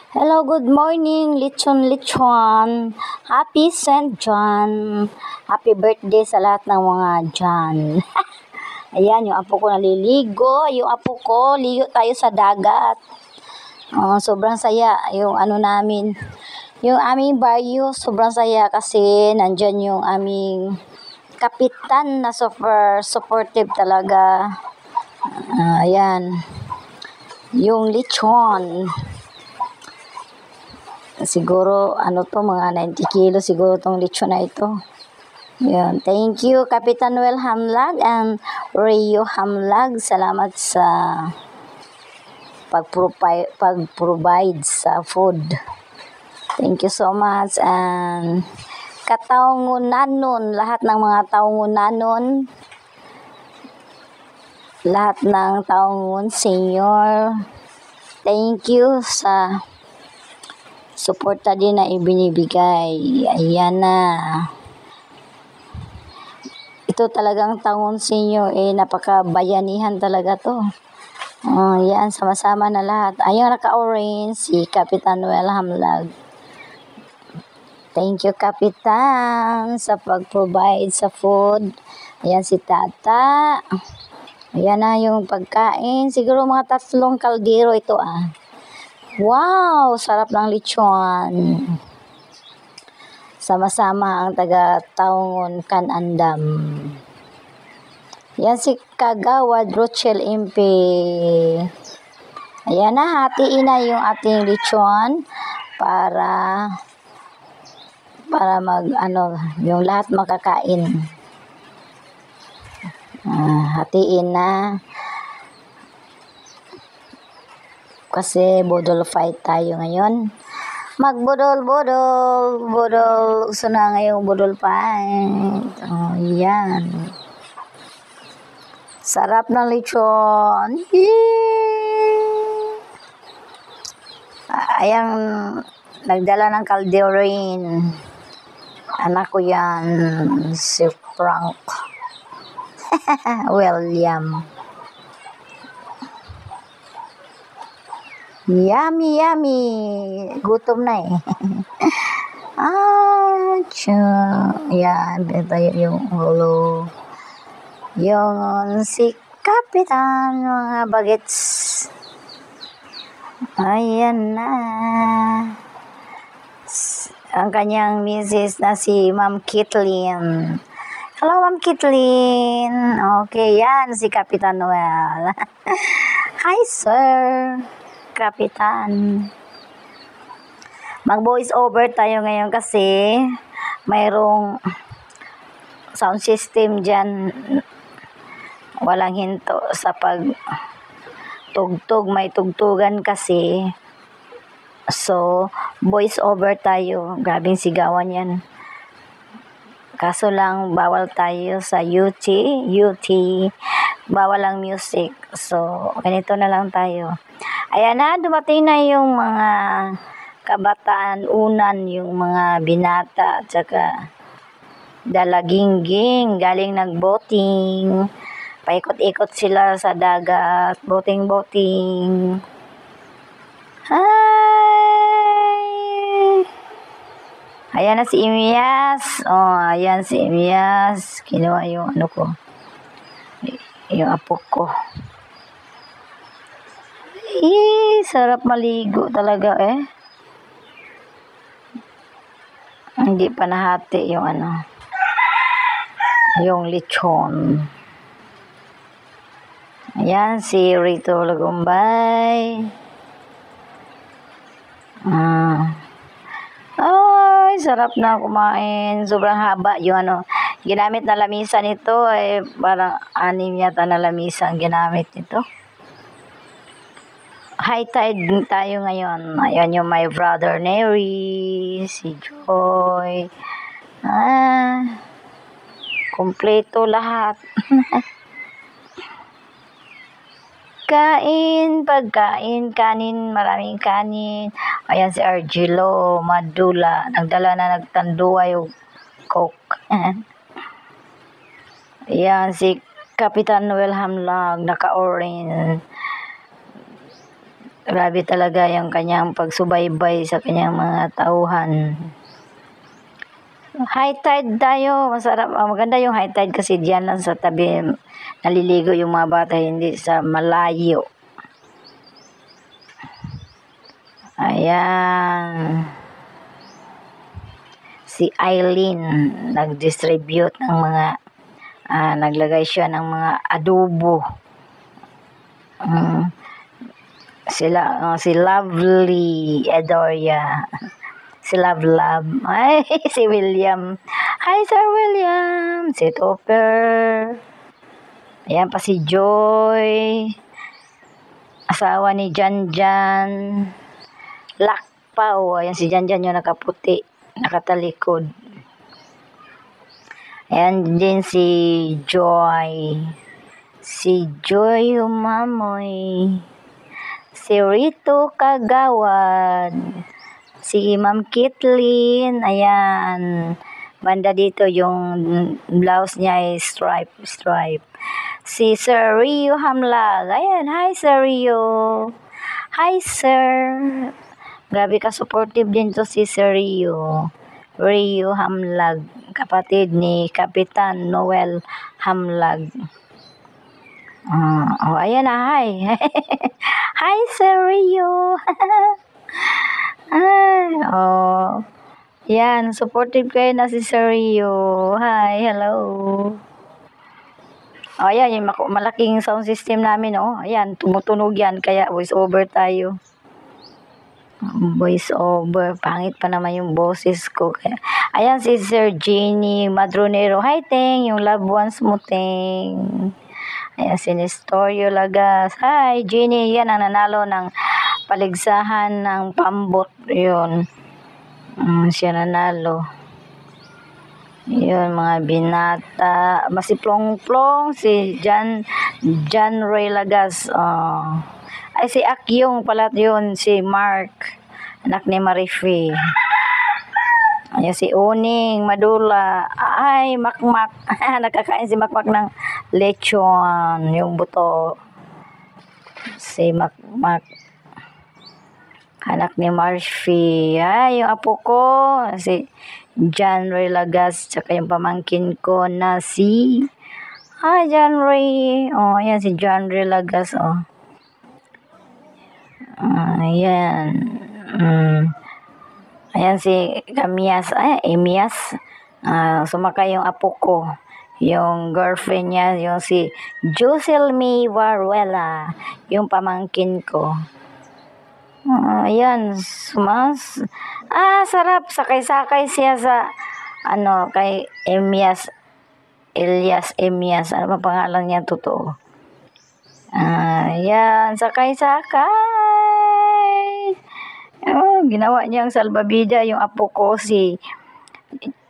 Hello, good morning, Lechon. Happy St. John. Happy birthday sa lahat ng mga John. Ayan, yung apo ko naliligo. Yung apo ko, ligo tayo sa dagat. Sobrang saya. Yung yung aming baryo, sobrang saya kasi nandyan yung aming kapitan na super supportive talaga. Ayan. Yung lechon. Siguro, mga 90 kilo siguro tong lechon na ito. Yan. Thank you, Kapitan Well Hamlag and Rio Hamlag. Salamat sa pag-provide sa food. Thank you so much. And kataungunanon, lahat ng mga taungunanon, lahat ng taungun senior, thank you sa suporta din na ibinibigay. Ayan na. Ito talagang taon senior, napakabayanihan talaga to. Yan, sama-sama na lahat. Ayun, naka-orange, si Kapitan Well Hamlag. Thank you, Kapitan, sa pag-provide sa food. Ayan, si Tata. Ayan na yung pagkain. Siguro mga 3 kaldero ito Wow! Sarap ng lechon. Sama-sama ang taga-Taungon Kanandam. Yan si Kagawad Rochelle MP. Ayan na, hatiin na yung ating lechon para yung lahat makakain. Hatiin na. Kasi bodol fight tayo ngayon. Bodol. Gusto na ngayong bodol fight. Yan. Sarap ng lechon. Ayan, nagdala ng kalderin. Anak ko yan, si Frank. William. Yummy. Gutom na Yan, tayo yung ulo. Yung si Kapitan, mga bagets. Ayan na. Ang kanyang misis na si Ma'am Kitlin. Hello, Ma'am Kitlin. Okay, yan, si Kapitan Noel. Hi, sir. Kapitan. Mag-voice over tayo ngayon kasi mayroong sound system dyan. Walang hinto sa pag-tugtog. May tugtugan kasi. So, voice over tayo. Grabing sigawan yan. Kaso lang, bawal tayo sa UT. Bawal ang music. So, ganito na lang tayo. Ayan na, dumating na yung mga kabataan unan, yung mga binata, at saka dalagingging, galing nag-boating. Paikot-ikot sila sa dagat, boating. Hi! Ayan na si Imias. Ayan si Imias. Kinuha yung yung apo ko. Sarap maligo talaga Hindi pa nahati yung yung lechon. Ayan si Rito Lagumbay. Ay, sarap na kumain. Sobrang haba yung ginamit na lamisa nito parang 6 yata na lamisa ang ginamit nito. High tide tayo ngayon. Ayan yung my brother Neri, si Joy. Kompleto lahat. Pagkain, kanin, maraming kanin. Ayan si Argelo, Madula. Nagtanduwa yung Coke. Ayan si Kapitan Noel Hamlag, naka-orange. Grabe talaga yung kanyang pagsubaybay sa kanyang mga tauhan. High tide tayo, masarap. Maganda yung high tide kasi diyan lang sa tabi naliligo yung mga bata, hindi sa malayo. Ayan. Si Eileen nag-distribute ng mga naglagay siya ng mga adobo. Si Lovely Edoria. Si Love. Ay, si William. Hi, Sir William. Si Topper. Ayan pa si Joy. Asawa ni Janjan. Lakpaw. Ayan si Janjan yung nakaputi. Nakatalikod. Ayan din si Joy. Si Joy Umamoy. Si Rito Kagawad. Si Ma'am Kitlin, ayan. Banda dito yung blouse niya ay stripe. Si Sir Rio Hamlag. Ayan, hi Sir Rio. Hi Sir. Grabe ka supportive din to si Sir Rio. Rio Hamlag, kapatid ni Kapitan Noel Hamlag. Ayan na, hi. Hi Sir Rio. Yan, supportive kayo na si Sir Rio. Hi, hello. Ayan, yung malaking sound system namin, Ayan, tumutunog yan, kaya voice over tayo. Voice over, pangit pa naman yung boses ko. Ayan, si Sir Jenny Madronero. Hi, Teng, yung loved ones mo, Teng. Ayan, si Nestorio Lagas. Hi, Jenny, yan ang nanalo ng paligsahan ng pambot. Yun. Siya nanalo. Yun, mga binata. Si Plong-Plong, si John Ray Lagas. Ay, si Akyong pala yun, si Mark. Anak ni Marife. Ayan, si Uning Madula. Ay, Makmak. Nakakain si Makmak ng lechon, yung buto. Si Makmak. Anak ni Marfie. Ay, yung apo ko, si John Ray Lagas, tsaka yung pamangkin ko na si John Ray. Ayan si John Ray Lagas, ayan. Ayan si Kamias, Emias. Sumakay yung apo ko. Yung girlfriend niya, yung si Jocelyn Varuela, yung pamangkin ko. Ayan, sarap, sakay-sakay siya sa, kay Elias Emias, ano ba pangalan niya totoo? Ayan, sakay-sakay. Ginawa niyang salbabida yung apo ko, si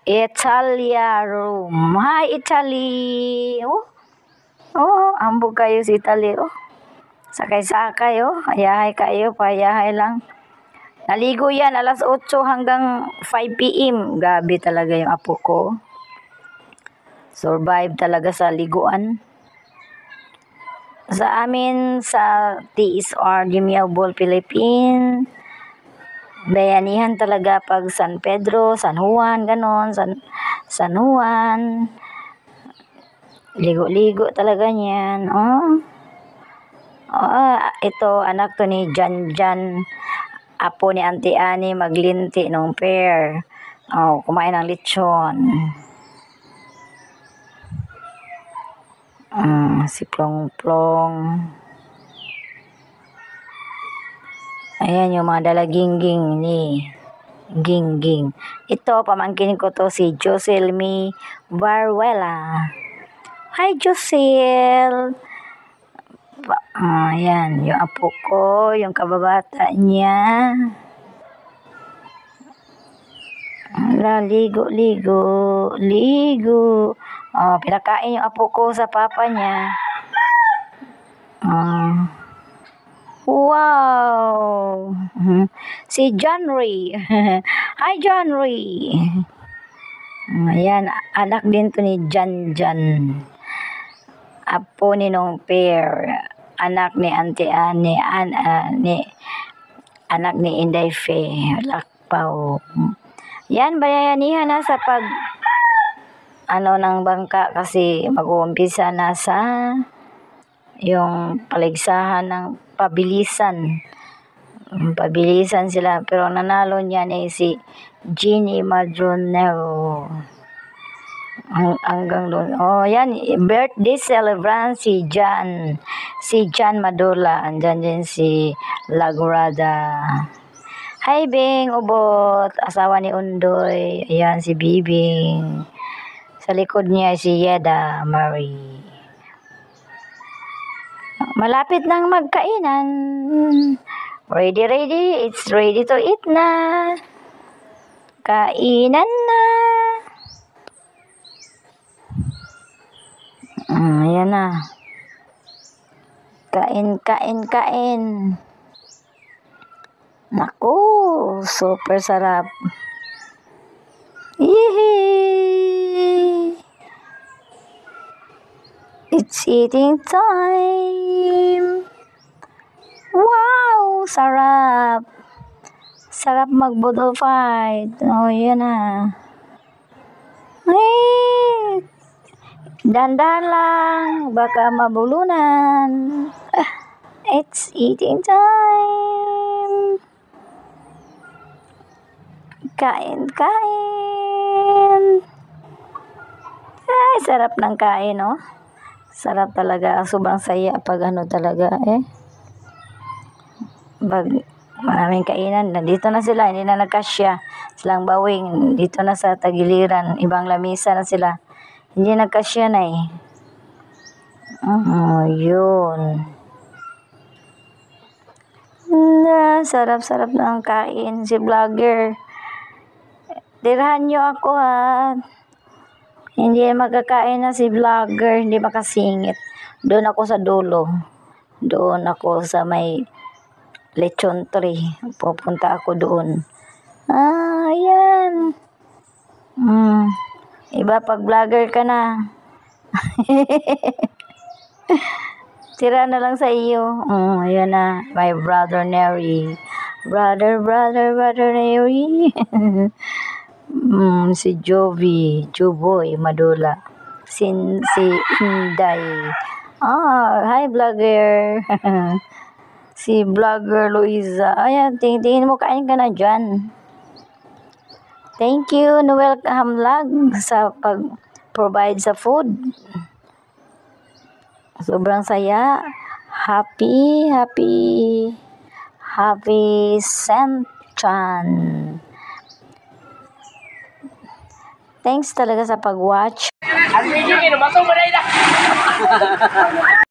Italia Room. Hi, Italy. Ambog kayo si Italy, Sakay-sakay, Ayahay kayo, payahay lang. Naligo yan, alas 8 hanggang 5 p.m. Gabi talaga yung apo ko. Survive talaga sa liguan. Sa amin, sa TSR, Dimiabol, Philippines, bayanihan talaga pag San Pedro, San Juan, ganon, San Juan. Ligo-ligo talaga niyan, ito, anak to ni Jan, apo ni Auntie Annie, maglinti nung pair. Kumain ng lechon. Si Plong-Plong. Ayan yung mga dalagingging ni Gingging. Ito, pamangkin ko to, si Jocelyn Varuela. Hi, Josel. Ayan, yung apo ko, yung kababata niya. Ligo. Pinakain yung apo ko sa papa niya. Wow! Si John Ray. Hi, John Ray. Ayan, anak din to ni Jan. Apo ni nung pair. anak ni Auntie anak ni Inday Faye Lakpaw. Yan, bayanihan na sa ng bangka kasi mag-uumpisa na sa yung paligsahan ng pabilisan. Pabilisan sila pero nanalo niyan si Jeannie Madronero. Hanggang doon. Oh, yan. Birthday celebrant si Jan Madula. Andyan din si Lagurada. Hi, Bing Ubot. Asawa ni Undoy. Ayan, si Bibing. Sa likod niya si Yeda Marie. Malapit nang magkainan. Ready. It's ready to eat na. Kainan na. Ayan na. Kain. Naku, super sarap. Yehey! It's eating time. Wow, sarap. Sarap mag-bottle fight. Oh, yan na. Hey! Dandan lang, baka mabulunan. It's eating time. Kain. Ay, sarap ng kain, no? Sarap talaga. Sobrang saya pag talaga, maraming kainan. Nandito na sila, hindi na nagkasya. Silang bawing, dito na sa tagiliran. Ibang lamisa na sila. Hindi nagkasya na yun. Sarap-sarap ng kain. Si vlogger. Tirahan nyo ako, ha. Hindi magkakain na si vlogger. Hindi makasingit. Doon ako sa dulo. Doon ako sa may lechon tree. Pupunta ako doon. Ayan. Iba pag vlogger ka na. Tira na lang sa iyo. Ayan na. My brother Neri. Brother Neri. Si Joboy Madula. Si Inday. Hi vlogger. Si vlogger Luisa. Ayan, tingin mo, kain ka na dyan. Thank you, Noel Kahamlag, sa pag-provide sa food. Sobrang saya. Happy Sentchan. Thanks talaga sa pag-watch.